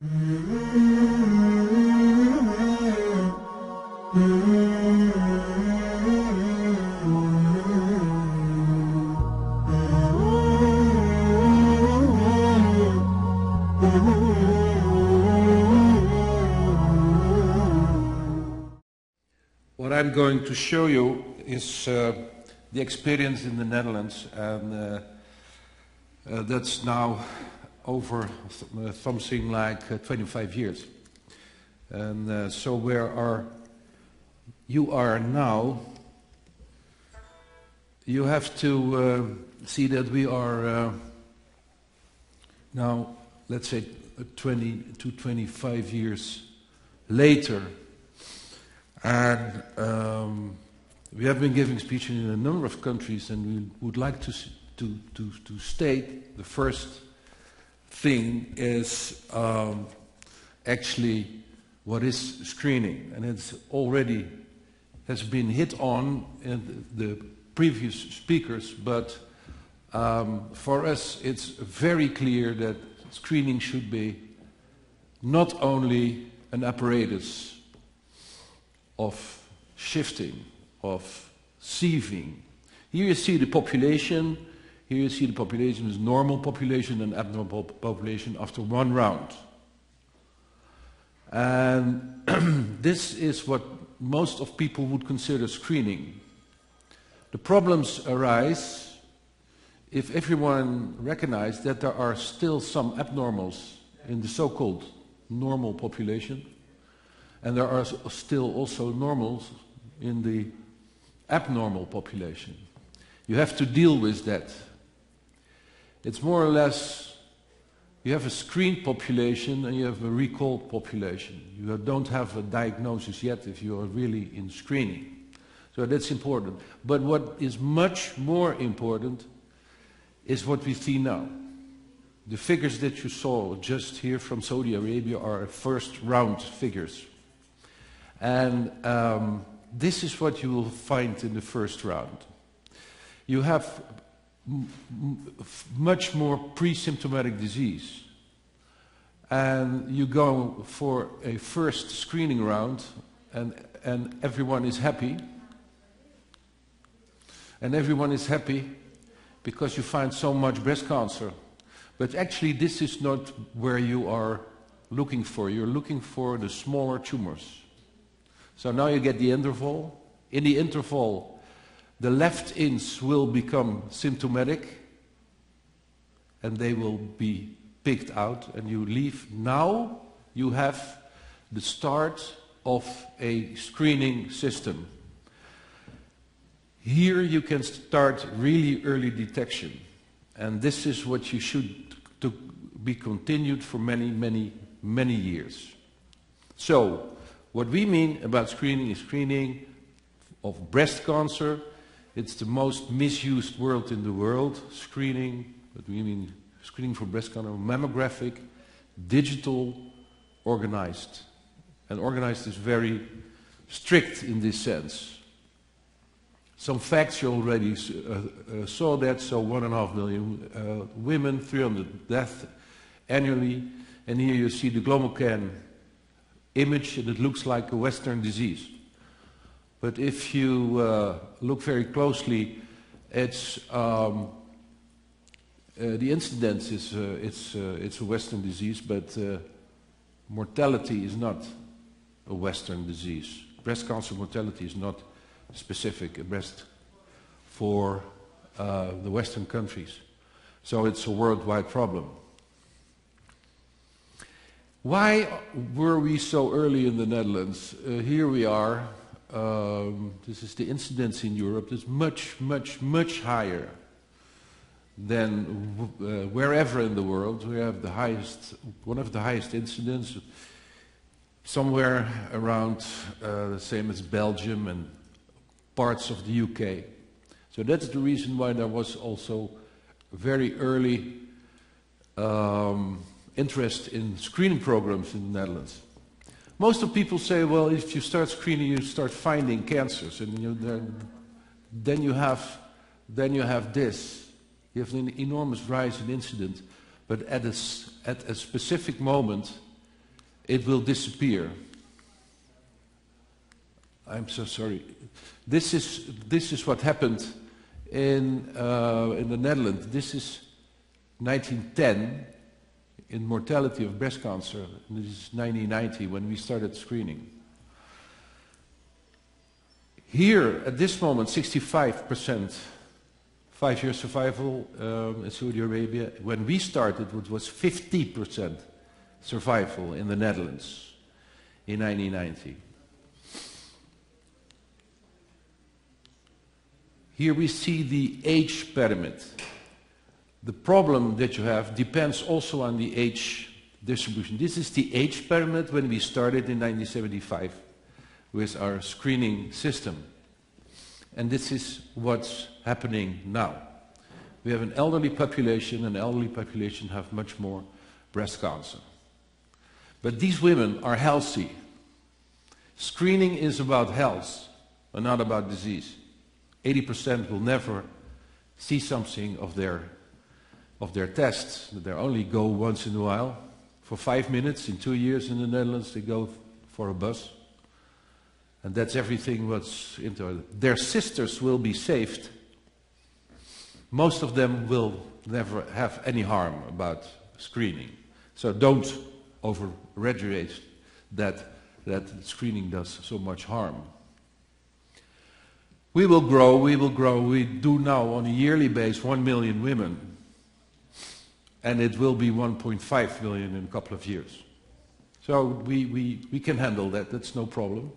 What I'm going to show you is the experience in the Netherlands, and that's now over something like 25 years. And so where you are now, you have to see that we are now, let's say, 20 to 25 years later. And we have been giving speeches in a number of countries, and we would like to state the first thing is actually what is screening, and it's already has been hit on in the previous speakers, but for us it's very clear that screening should be not only an apparatus of shifting, of sieving. Here you see the population. Here you see the population is normal population and abnormal population after one round. And this is what most of people would consider screening. The problems arise if everyone recognizes that there are still some abnormals in the so-called normal population, and there are still also normals in the abnormal population. You have to deal with that. It's more or less, you have a screened population and you have a recalled population. You don't have a diagnosis yet if you are really in screening. So that's important. But what is much more important is what we see now. The figures that you saw just here from Saudi Arabia are first round figures. And this is what you will find in the first round. You have much more pre-symptomatic disease. And you go for a first screening round, and everyone is happy. And everyone is happy because you find so much breast cancer. But actually this is not where you are looking for. You're looking for the smaller tumors. So now you get the interval. In the interval, the left-ins will become symptomatic, and they will be picked out, and you leave. Now you have the start of a screening system. Here you can start really early detection, and this is what you should to be continued for many, many, many years. So, what we mean about screening is screening of breast cancer. It's the most misused word in the world, screening, but we mean screening for breast cancer, mammographic, digital, organized. And organized is very strict in this sense. Some facts you already saw that, so 1.5 million women, 300 deaths annually, and here you see the Glomocan image, and it looks like a Western disease. But if you look very closely, it's the incidence is it's a Western disease, but mortality is not a Western disease. Breast cancer mortality is not specific breast for the Western countries, so it's a worldwide problem. Why were we so early in the Netherlands? Here we are. This is the incidence in Europe. It's much, much, much higher than wherever in the world. We have the highest, one of the highest incidence, somewhere around the same as Belgium and parts of the UK. So that's the reason why there was also very early interest in screening programs in the Netherlands. Most of people say, well, if you start screening, you start finding cancers, and then you have this. You have an enormous rise in incidence, but at a specific moment, it will disappear. I'm so sorry. This is what happened in the Netherlands. This is 1910 in mortality of breast cancer. And this is 1990 when we started screening. Here, at this moment, 65% 5-year survival in Saudi Arabia. When we started, it was 50% survival in the Netherlands in 1990. Here we see the age pyramid. The problem that you have depends also on the age distribution. This is the age pyramid when we started in 1975 with our screening system. And this is what's happening now. We have an elderly population, and elderly population have much more breast cancer. But these women are healthy. Screening is about health and not about disease. 80% will never see something of their tests. They only go once in a while. For 5 minutes in 2 years in the Netherlands, they go for a bus. And that's everything what's into it. Their sisters will be saved. Most of them will never have any harm about screening. So don't overexaggerate that screening does so much harm. We will grow. We do now on a yearly basis 1 million women. And it will be 1.5 million in a couple of years. So we can handle that, that's no problem.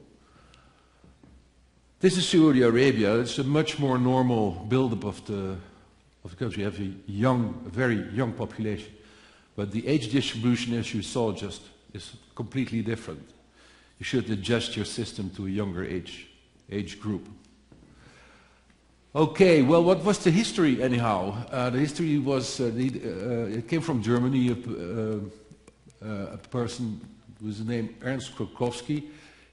This is Saudi Arabia. It's a much more normal build-up of the country. You have a very young population. But the age distribution, as you saw just, is completely different. You should adjust your system to a younger age group. Okay, well, what was the history anyhow? The history was, it came from Germany, a person with the name Ernst Krokowski.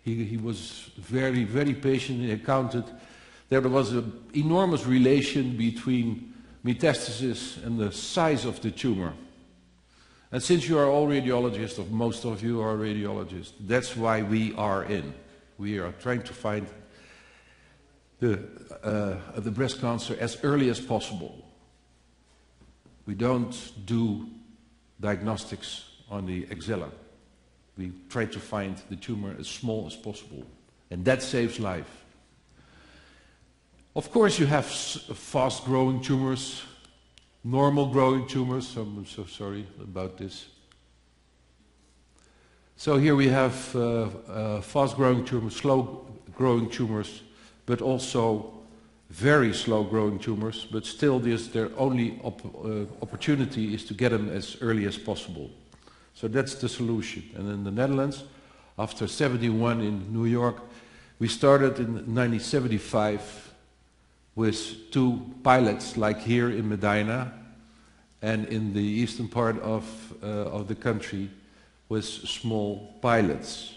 He was very, very patient. He accounted there was an enormous relation between metastasis and the size of the tumor. And since you are all radiologists, or most of you are radiologists, that's why we are in. We are trying to find the breast cancer as early as possible. We don't do diagnostics on the axilla. We try to find the tumor as small as possible, and that saves life. Of course, you have fast-growing tumors, normal-growing tumors. I'm so sorry about this. So here we have fast-growing tumors, slow-growing tumors, but also very slow-growing tumors. But still, their only opportunity is to get them as early as possible. So that's the solution. And in the Netherlands, after 71 in New York, we started in 1975 with 2 pilots, like here in Medina, and in the eastern part of the country with small pilots.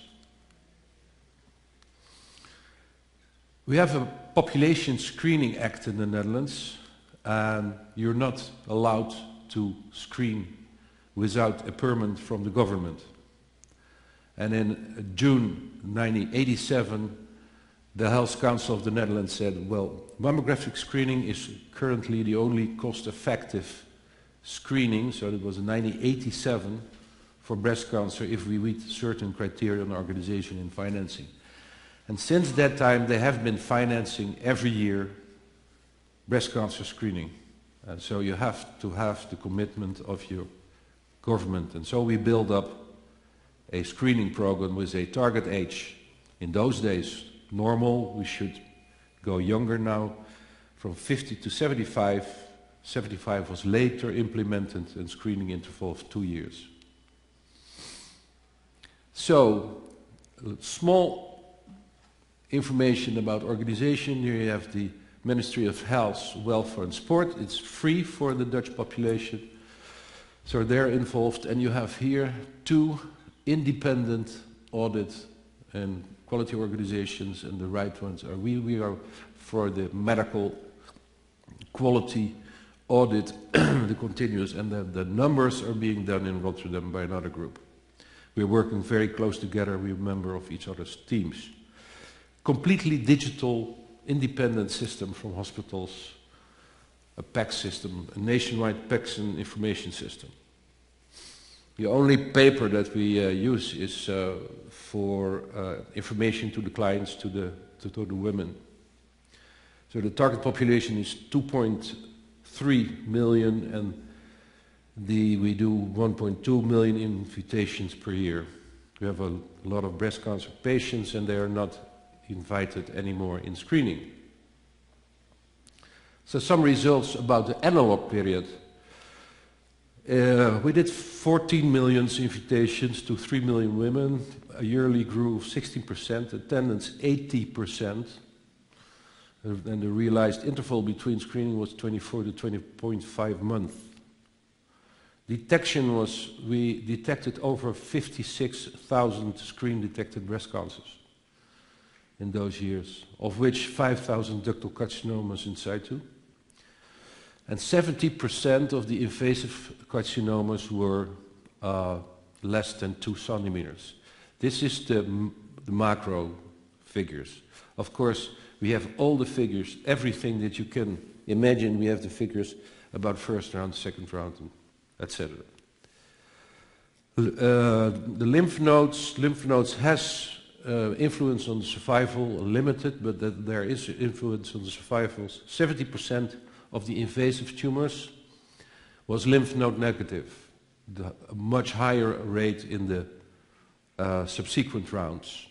We have a population screening act in the Netherlands, and you're not allowed to screen without a permit from the government. And in June 1987, the Health Council of the Netherlands said, well, mammographic screening is currently the only cost-effective screening, so it was in 1987, for breast cancer if we meet certain criteria on organization and financing. And since that time, they have been financing every year breast cancer screening. And so you have to have the commitment of your government. And so we build up a screening program with a target age. In those days, normal, we should go younger now, from 50 to 75. 75 was later implemented, and screening interval of 2 years. So, small information about organization. Here you have the Ministry of Health, Welfare and Sport. It's free for the Dutch population. So they're involved, and you have here 2 independent audit and quality organizations, and the right ones are we are for the medical quality audit, the continuous, and the numbers are being done in Rotterdam by another group. We're working very close together. We're a member of each other's teams. Completely digital, independent system from hospitals, a PACS system, a nationwide PACS and information system. The only paper that we use is for information to the clients, to the women. So the target population is 2.3 million, and we do 1.2 million invitations per year. We have a lot of breast cancer patients, and they are not invited anymore in screening. So some results about the analog period. We did 14 million invitations to 3 million women, a yearly growth of 16%, attendance 80%, and the realized interval between screening was 24 to 20.5 months. Detection was, we detected over 56,000 screen-detected breast cancers in those years, of which 5,000 ductal carcinomas in situ. And 70% of the invasive carcinomas were less than 2 centimeters. This is the macro figures. Of course, we have all the figures, everything that you can imagine. We have the figures about first round, second round, etc. The lymph nodes has influence on the survival, limited, but that there is influence on the survivals. 70% of the invasive tumors was lymph node negative, a much higher rate in the subsequent rounds.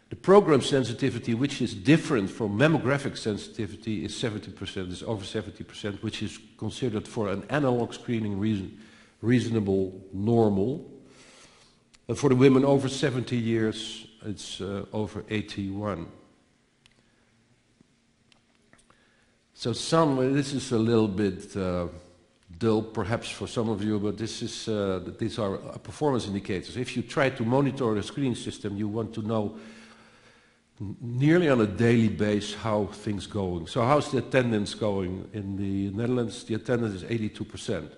The program sensitivity, which is different from mammographic sensitivity, is 70%, is over 70%, which is considered for an analog screening reasonable, normal. And for the women over 70 years, it's over 81. So this is a little bit dull perhaps for some of you, but these are performance indicators. If you try to monitor the screening system, you want to know nearly on a daily basis how things going. So how's the attendance going? In the Netherlands, the attendance is 82%.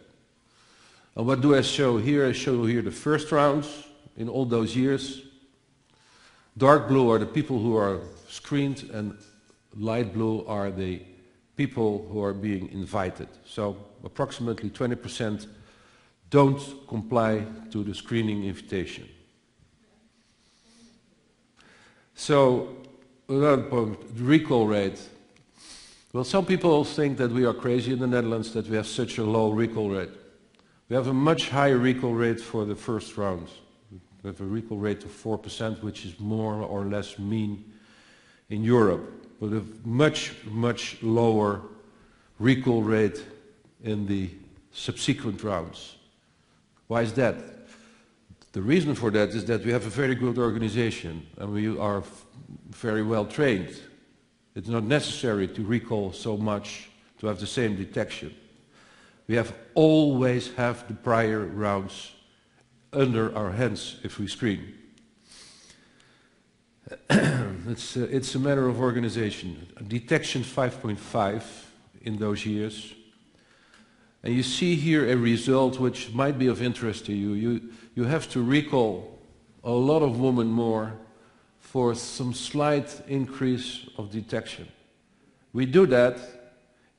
And what do I show here? I show here the first rounds in all those years. Dark blue are the people who are screened, and light blue are the people who are being invited. So approximately 20% don't comply to the screening invitation. So, another point, the recall rate. Well, some people think that we are crazy in the Netherlands that we have such a low recall rate. We have a much higher recall rate for the first round. We have a recall rate of 4%, which is more or less mean in Europe, but a much, much lower recall rate in the subsequent rounds. Why is that? The reason for that is that we have a very good organization and we are very well trained. It's not necessary to recall so much to have the same detection. We always have the prior rounds under our hands if we screen. It's a matter of organization. Detection 5.5 in those years. And you see here a result which might be of interest to you. You have to recall a lot of women more for some slight increase of detection. We do that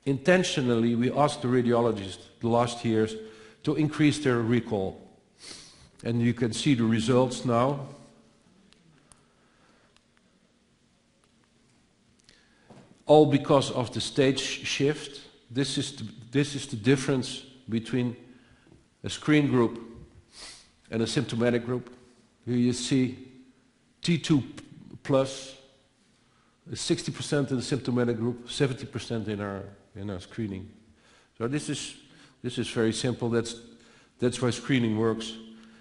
intentionally. We asked the radiologists the last years to increase their recall. And you can see the results now. All because of the stage shift. This is the difference between a screen group and a symptomatic group. Here you see T2 plus, 60% in the symptomatic group, 70% in our screening. So this is very simple. That's why screening works,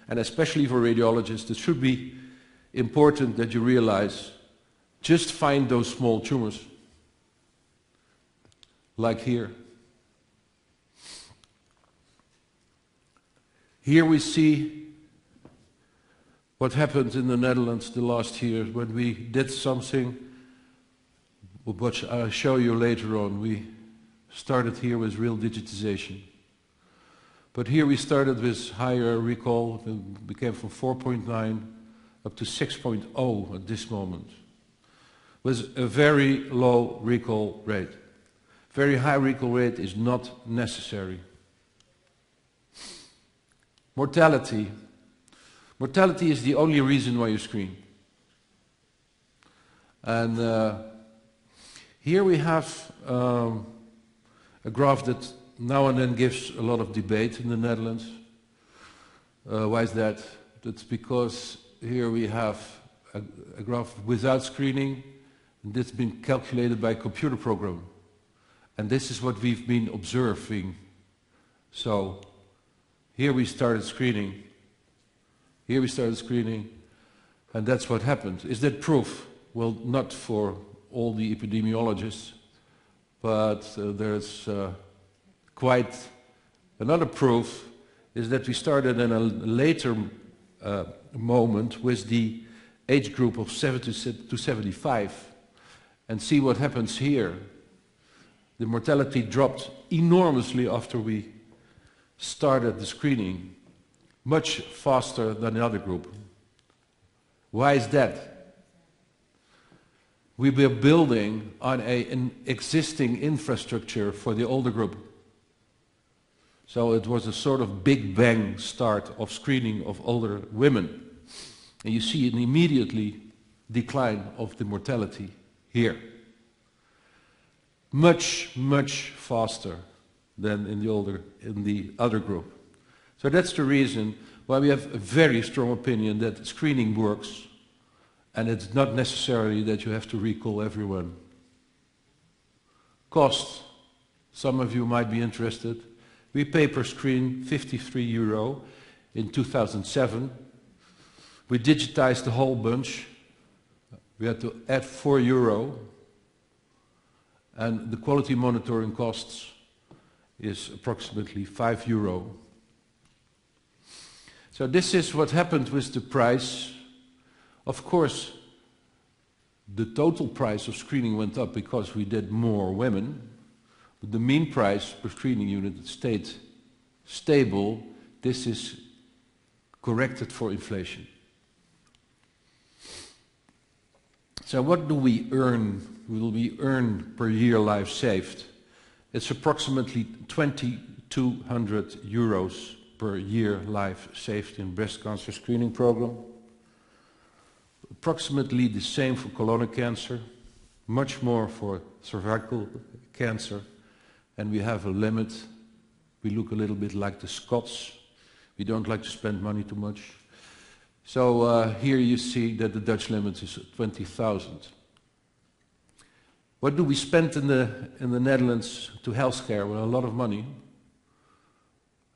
and especially for radiologists, it should be important that you realize just find those small tumors, like here. Here we see what happened in the Netherlands the last year when we did something which I'll show you later on. We started here with real digitization. But here we started with higher recall. It became from 4.9 up to 6.0 at this moment, with a very low recall rate. Very high recall rate is not necessary. Mortality. Mortality is the only reason why you screen. And here we have a graph that now and then gives a lot of debate in the Netherlands. Why is that? That's because here we have a graph without screening, and that's been calculated by a computer program. And this is what we've been observing. So here we started screening. Here we started screening, and that's what happened. Is that proof? Well, not for all the epidemiologists, but there's quite another proof is that we started in a later moment with the age group of 70 to 75, and see what happens here. The mortality dropped enormously after we started the screening, much faster than the other group. Why is that? We were building on an existing infrastructure for the older group. So it was a sort of big bang start of screening of older women. And you see an immediately decline of the mortality here. Much, much faster than in the other group. So that's the reason why we have a very strong opinion that screening works, and it's not necessarily that you have to recall everyone. Cost. Some of you might be interested. We pay per screen €53 in 2007. We digitized the whole bunch. We had to add €4, and the quality monitoring costs is approximately €5. So this is what happened with the price. Of course, the total price of screening went up because we did more women, but the mean price per screening unit stayed stable. This is corrected for inflation. So what do we earn? Will we earn per year life saved? It's approximately €2,200 per year life saved in breast cancer screening program. Approximately the same for colon cancer, much more for cervical cancer, and we have a limit. We look a little bit like the Scots. We don't like to spend money too much. So here you see that the Dutch limit is 20,000. What do we spend in the Netherlands to healthcare? Well, a lot of money.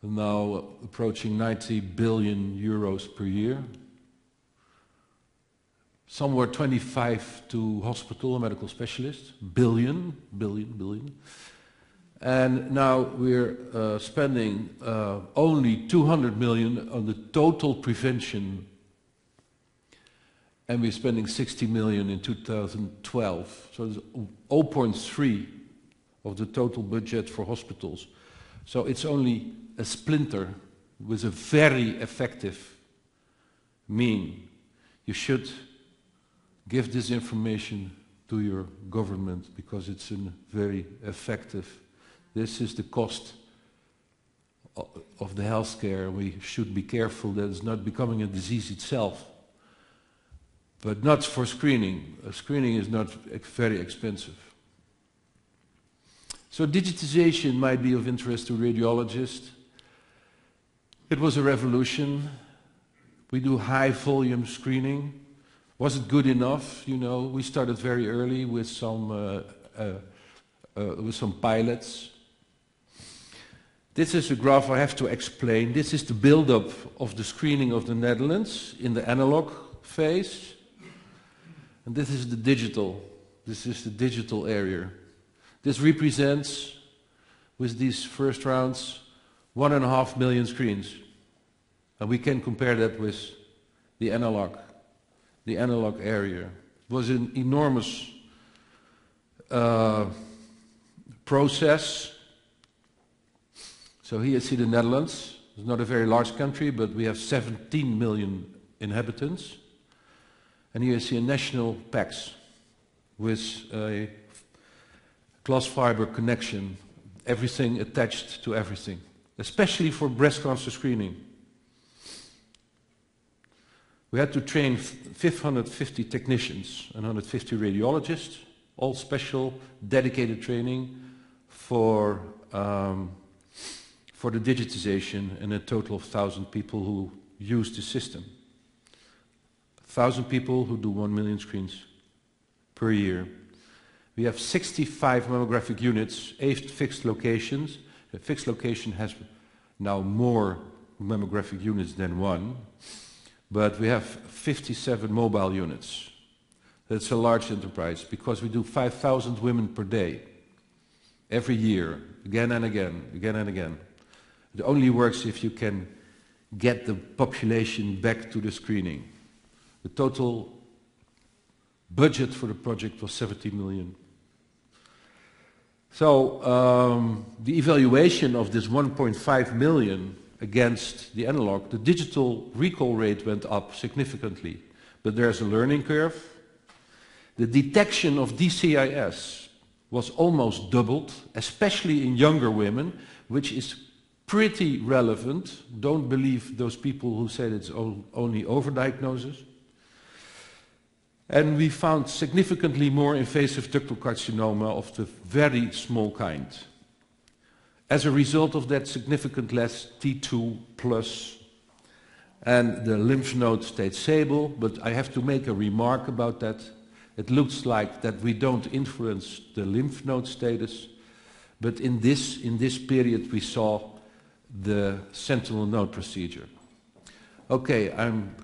Now approaching 90 billion euros per year. Somewhere 25 to hospital and medical specialists. Billion. And now we're spending only 200 million on the total prevention, and we're spending 60 million in 2012. So it's 0.3 of the total budget for hospitals. So it's only a splinter with a very effective mean. You should give this information to your government because it's very effective. This is the cost of the healthcare. We should be careful that it's not becoming a disease itself. But not for screening. Screening is not very expensive. So digitization might be of interest to radiologists. It was a revolution. We do high volume screening. Was it good enough? You know, we started very early with some pilots. This is a graph I have to explain. This is the build-up of the screening of the Netherlands in the analog phase. And this is the digital. This is the digital area. This represents, with these first rounds, 1.5 million screens. And we can compare that with the analog area. It was an enormous process. So here you see the Netherlands. It's not a very large country, but we have 17 million inhabitants. And here you see a national PAX with a glass fiber connection, everything attached to everything, especially for breast cancer screening. We had to train 550 technicians and 150 radiologists, all special, dedicated training for the digitization, and a total of 1,000 people who use the system. 1,000 people who do 1 million screens per year. We have 65 mammographic units, 8 fixed locations. The fixed location has now more mammographic units than one, but we have 57 mobile units. That's a large enterprise because we do 5,000 women per day, every year, again and again, again and again. It only works if you can get the population back to the screening. The total budget for the project was 70 million. So the evaluation of this 1.5 million against the analog, the digital recall rate went up significantly, but there's a learning curve. The detection of DCIS was almost doubled, especially in younger women, which is pretty relevant. Don't believe those people who said it's only overdiagnosis. And we found significantly more invasive ductal carcinoma of the very small kind. As a result of that, significant less T2 plus, and the lymph node stayed stable, but I have to make a remark about that. It looks like that we don't influence the lymph node status, but in this period we saw the sentinel node procedure. Okay, I'm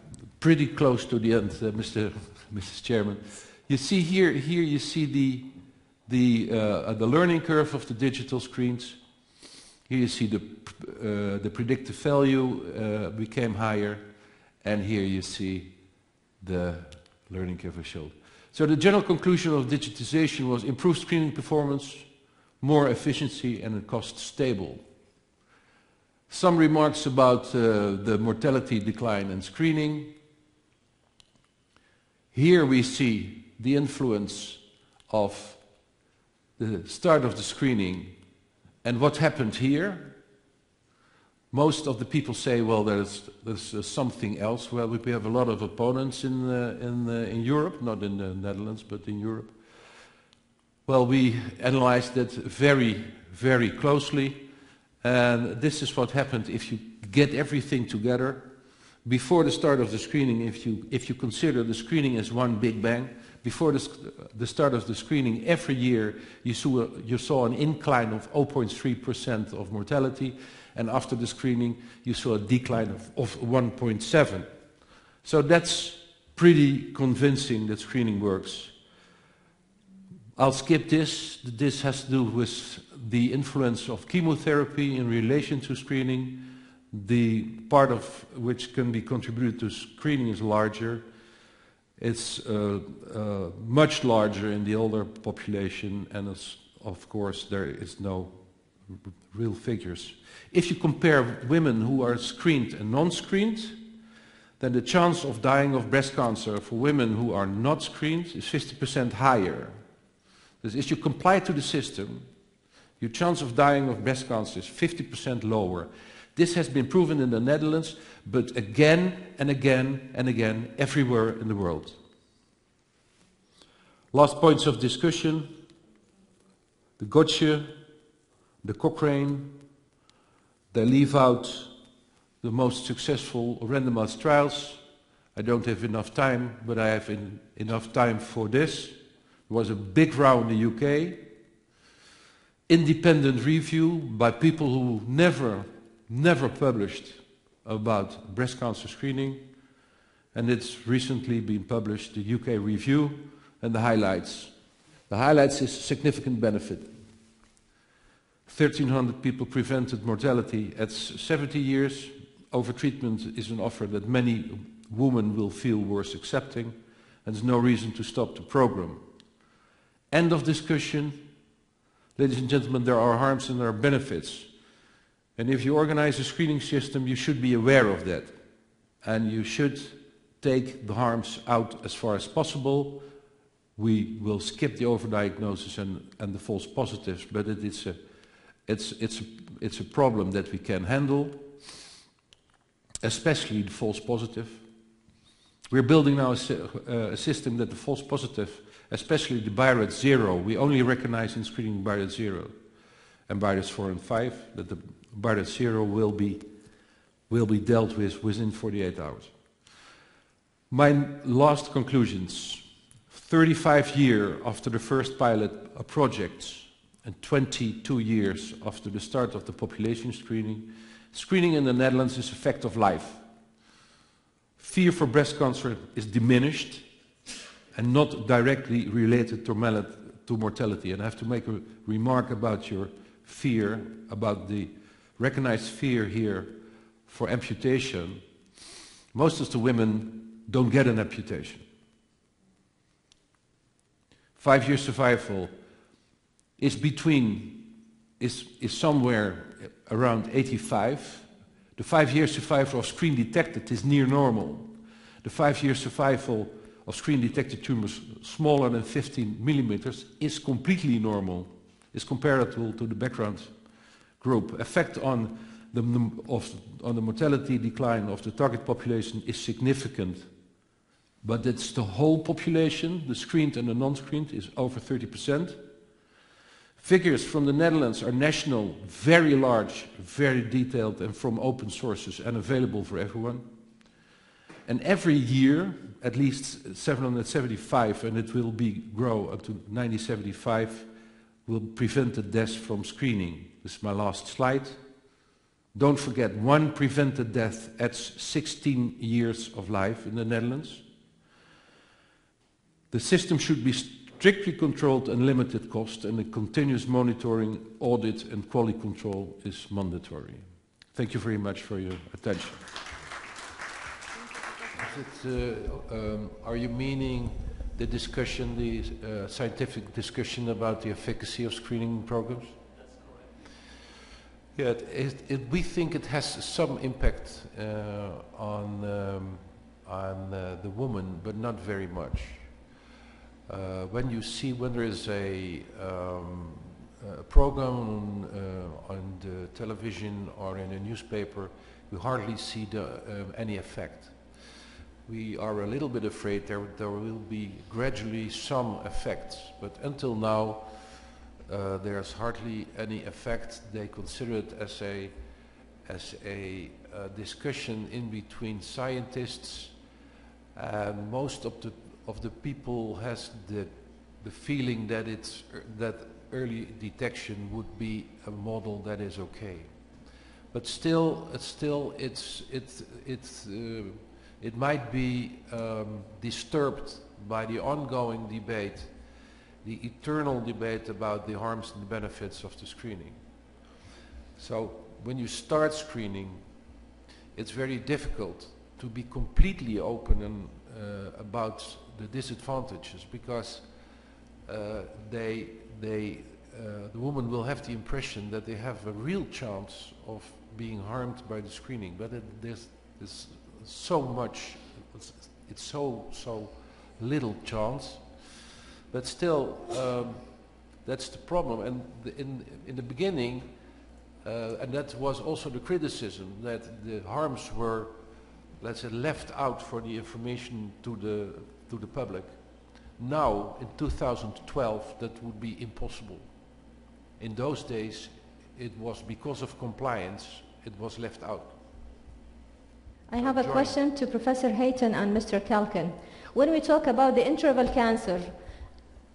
pretty close to the end, Mrs. Chairman. You see here you see the learning curve of the digital screens. Here you see the predictive value became higher, and here you see the learning curve I showed. So the general conclusion of digitization was improved screening performance, more efficiency, and a cost stable. Some remarks about the mortality decline and screening. Here we see the influence of the start of the screening and what happened here. Most of the people say, well, there's something else. Well, we have a lot of opponents in Europe, not in the Netherlands, but in Europe. Well, we analyzed it very, very closely, and this is what happened if you get everything together. Before the start of the screening, if you consider the screening as one big bang, before the start of the screening, every year you saw an incline of 0.3% of mortality, and after the screening you saw a decline of 1.7. So that's pretty convincing that screening works. I'll skip this. This has to do with the influence of chemotherapy in relation to screening. The part of which can be contributed to screening is larger. It's much larger in the older population, and of course there is no real figures. If you compare women who are screened and non-screened, then the chance of dying of breast cancer for women who are not screened is 50% higher. Dus if you comply to the system, your chance of dying of breast cancer is 50% lower. This has been proven in the Netherlands, but again and again and again everywhere in the world. Last points of discussion: the Gotcha, the Cochrane. They leave out the most successful randomized trials. I don't have enough time, but I have enough time for this. There was a big row in the UK. Independent review by people who never published about breast cancer screening, and it's recently been published, the UK review, and the highlights. The highlights is significant benefit. 1,300 people prevented mortality at 70 years. Overtreatment is an offer that many women will feel worth accepting, and there's no reason to stop the program. End of discussion. Ladies and gentlemen, there are harms and there are benefits. And if you organize a screening system, you should be aware of that. And you should take the harms out as far as possible. We will skip the overdiagnosis and the false positives, but it's a problem that we can handle, especially the false positive. We're building now a system that the false positive, especially the BI-RAT 0, we only recognize in screening BI-RAT 0 and BI-RAT 4 and 5, that the BI-RAT 0 will be dealt with within 48 hours. My last conclusions. 35 years after the first pilot project and 22 years after the start of the population screening, screening in the Netherlands is a fact of life. Fear for breast cancer is diminished and not directly related to mortality. And I have to make a remark about your fear, about the recognized fear here for amputation. Most of the women don't get an amputation. 5-year survival is somewhere around 85. The 5-year survival of screen detected is near normal. The 5-year survival of screen detected tumors smaller than 15 millimeters is completely normal, is comparable to the background group. Effect on the mortality decline of the target population is significant, but it's the whole population, the screened and the non-screened, is over 30%. Figures from the Netherlands are national, very large, very detailed, and from open sources and available for everyone. And every year, at least 775, and it will grow up to 975, will prevent the deaths from screening. This is my last slide. Don't forget, 1 prevented death adds 16 years of life in the Netherlands. The system should be strictly controlled and limited cost, and the continuous monitoring, audit, and quality control is mandatory. Thank you very much for your attention. Are you meaning the discussion, the scientific discussion about the efficacy of screening programs? That's correct. Yeah, we think it has some impact on the woman, but not very much. When there is a program on the television or in a newspaper, you hardly see any effect. We are a little bit afraid there will be gradually some effects, but until now there's hardly any effect. They consider it as a discussion in between scientists, and most of the people has the feeling that early detection would be a model that is okay, but still it might be disturbed by the ongoing debate, the eternal debate about the harms and the benefits of the screening. So when you start screening, it's very difficult to be completely open about the disadvantages, because the woman will have the impression that they have a real chance of being harmed by the screening, but there's so much, it's so little chance. But still, that's the problem. And in the beginning, and that was also the criticism, that the harms were, let's say, left out for the information to the public. Now, in 2012, that would be impossible. In those days, it was because of compliance, it was left out. I have a question to Professor Heyten and Mr. Kalkin. When we talk about the interval cancer,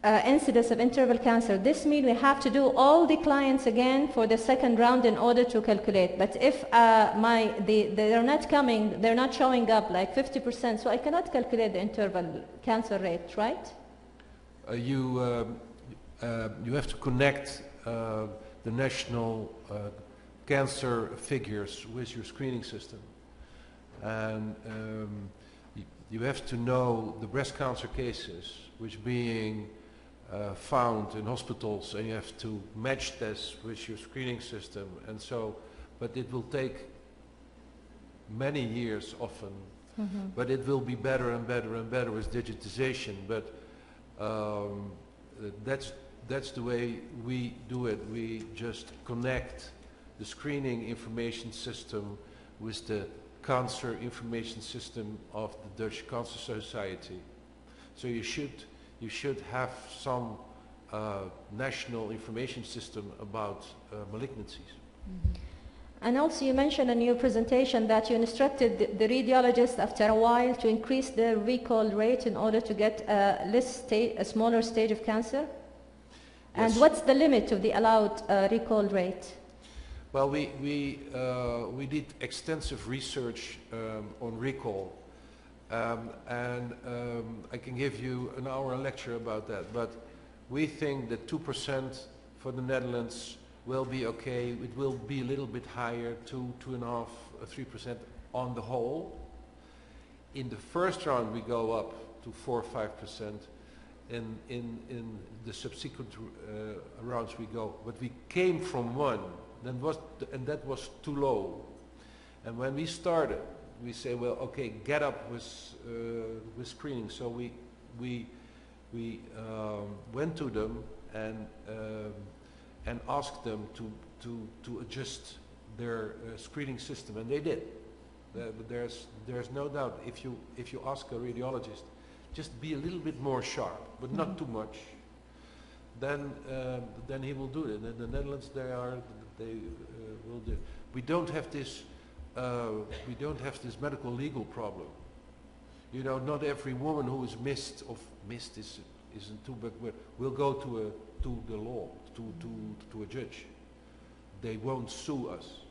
incidence of interval cancer, this means we have to do all the clients again for the second round in order to calculate. But if they're not coming, they're not showing up like 50%, so I cannot calculate the interval cancer rate, right? You have to connect the national cancer figures with your screening system. And you have to know the breast cancer cases which being found in hospitals, and you have to match this with your screening system. And so but it will take many years often. But it will be better and better and better with digitization. But that's the way we do it. We just connect the screening information system with the cancer information system of the Dutch Cancer Society. So you should have some national information system about malignancies. And also you mentioned in your presentation that you instructed the radiologist after a while to increase the recall rate in order to get a smaller stage of cancer. Yes. And what's the limit of the allowed recall rate? Well, we did extensive research on recall, and I can give you an hour lecture about that. But we think that 2% for the Netherlands will be okay. It will be a little bit higher, 2.5%, 3% on the whole. In the first round, we go up to 4 or 5%. In the subsequent rounds, we go. But we came from 1, and that was too low. And when we started, we say, well, okay, get up with screening. So we went to them and asked them to adjust their screening system, and they did. There's no doubt. If you ask a radiologist, just be a little bit more sharp, but not too much, then he will do it. In the Netherlands, they will do it. We don't have this medical legal problem. You know, not every woman who is missed isn't too, but will go to the law, to a judge. They won't sue us.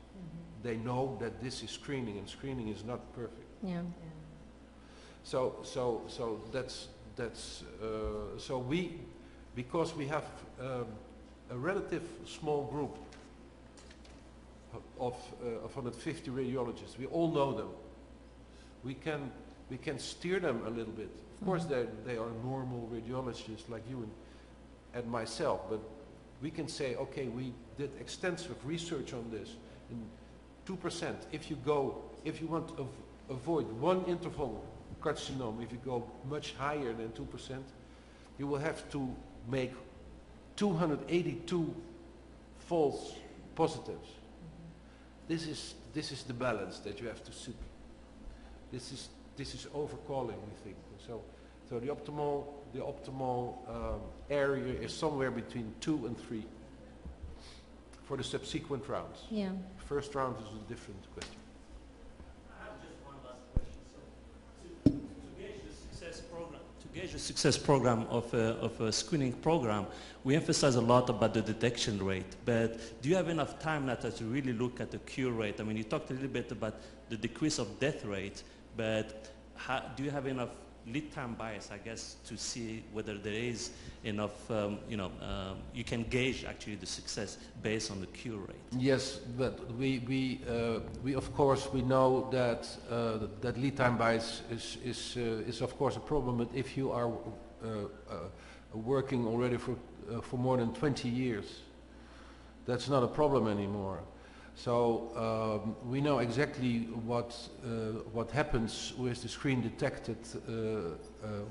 They know that this is screening, and screening is not perfect. Yeah. So that's so we, because we have a relative small group of 150 radiologists. We all know them. We can steer them a little bit. Of course, they are normal radiologists like you and myself, but we can say, okay, we did extensive research on this. In 2%, if you want to avoid one interval carcinoma, if you go much higher than 2%, you will have to make 282 false positives. This is the balance that you have to seek. This is overcalling, we think. So the optimal area is somewhere between 2 and 3 for the subsequent rounds. Yeah. First round is a different question. I have just one last question. So to gauge the success program of a screening program, we emphasize a lot about the detection rate. But do you have enough time now to really look at the cure rate? I mean, you talked a little bit about the decrease of death rate, but do you have enough lead time bias, I guess, to see whether there is enough, you can gauge actually the success based on the cure rate? Yes, but we of course we know that that lead time bias is of course a problem. But if you are working already for more than 20 years, that's not a problem anymore. So we know exactly what happens with the screen detected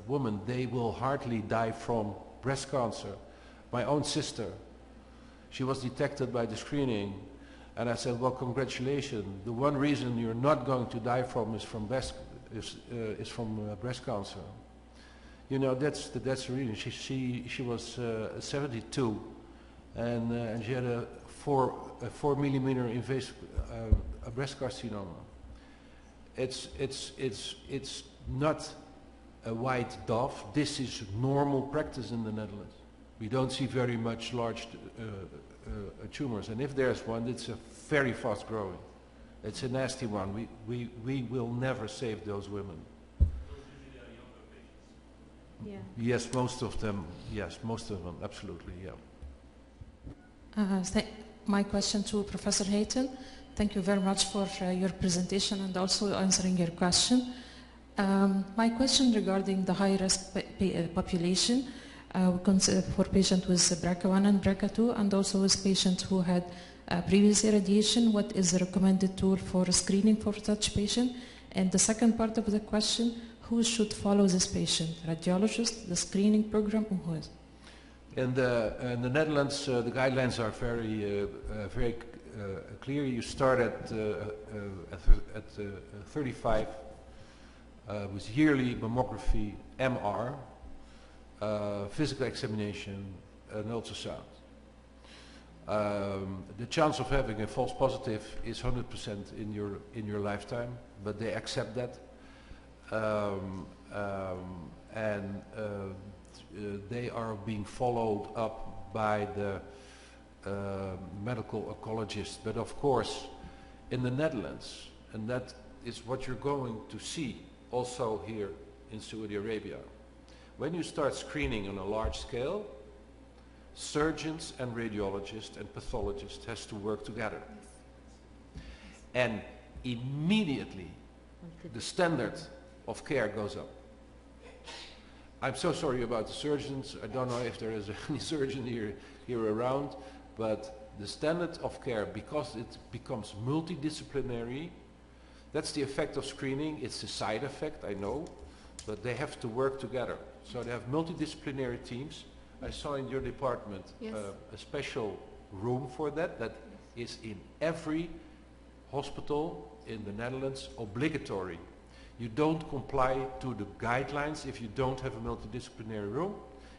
woman. They will hardly die from breast cancer. My own sister, she was detected by the screening, and I said, well, congratulations. The one reason you're not going to die from is from breast cancer. You know, that's the reason. She was 72, and she had a 4 millimeter invasive breast carcinoma. It's not a white dove. This is normal practice in the Netherlands. We don't see very much large tumors, and if there's one, it's a very fast growing. It's a nasty one. We will never save those women. Those usually are younger patients. Yeah. Yes, most of them. Yes, most of them. Absolutely. Yeah. My question to Professor Heyten. Thank you very much for your presentation and also answering your question. My question regarding the high-risk population for patients with BRCA1 and BRCA2, and also with patients who had previous irradiation, what is the recommended tool for screening for such patient? And the second part of the question, who should follow this patient? Radiologist, the screening program, or who is? In the Netherlands, the guidelines are very clear. You start at 35 with yearly mammography, MR, physical examination, and ultrasound. The chance of having a false positive is 100% in your lifetime, but they accept that, and they are being followed up by the medical oncologist. But of course, in the Netherlands, and that is what you're going to see also here in Saudi Arabia, when you start screening on a large scale, surgeons and radiologists and pathologists has to work together. And immediately the standard of care goes up. I'm so sorry about the surgeons. I don't know if there is any surgeon here around, but the standard of care, because it becomes multidisciplinary, that's the effect of screening. It's a side effect, I know, but they have to work together. So they have multidisciplinary teams. I saw in your department a special room for that. That is in every hospital in the Netherlands obligatory. You don't comply to the guidelines if you don't have a multidisciplinary room,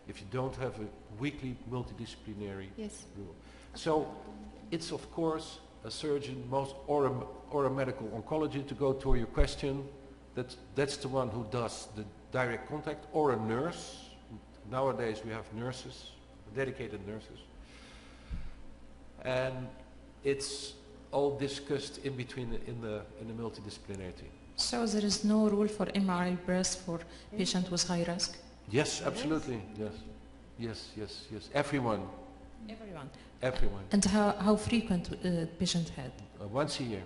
if you don't have a weekly multidisciplinary room. So it's of course a surgeon or a medical oncologist, to go to your question, that's the one who does the direct contact, or a nurse. Nowadays we have nurses, dedicated nurses, and it's all discussed in between in the multidisciplinary team. So there is no rule for MRI breast for patient with high risk? Yes, absolutely. Yes. Everyone. And how frequent patient had? Once a year.